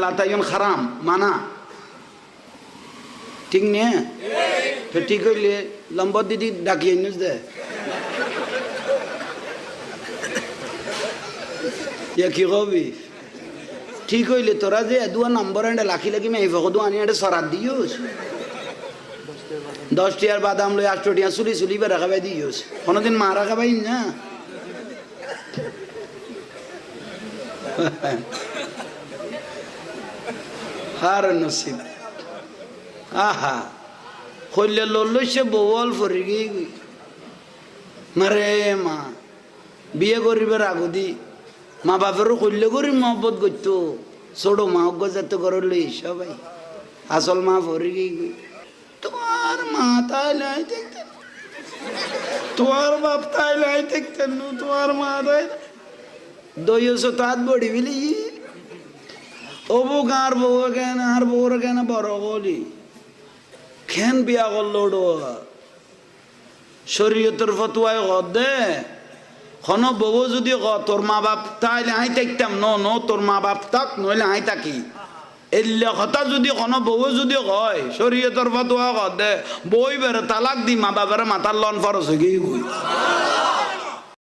লা তাইন হারাম মানা ঠিক নে ঠিক হইলে লম্বর দিদি ডাকিয়ে নিস দে কি কবি ঠিক হইলে তোরা যে দুয়া নম্বর এনে লাখি লাগি মেয়ে ফকদু আনি এটা সরাত দিওস 10 টিয়ার বাদাম লই 8 টিয়া চুলি চুলি বেড়া খাবাই দিওস কোনোদিন মারা খাবাই না হার নসিব আহা কইলে লইছে বউল ফরি গই মারে মা বিয়ে করিবার আগদি মা বাপেরও কইলে করি মহব্বত করতো ছোট মা অজ্ঞাত করল সবাই আসল মা ফরি গই তোমার মা তাইলাই দেখতেন তোমার বাপ তাইলাই দেখতেন তোমার মা তাই দইছো তাত বড়ি বিলি অবু গার বউ কেন আর বউর কেন বড় বলি কেন বিয়া করলো শরীয়তের ফতুয়ায় দে খন বউ যদি তোর মা বাপ তাইলে আই থাকতাম ন তোর মা বাপ তাক নইলে আই থাকি এলে কথা যদি কোনো বউ যদি কয় শরীয়তের ফতুয়া দে বই বেড়ে তালাক দি মা বাপের মাথার লন ফরস হয়ে গই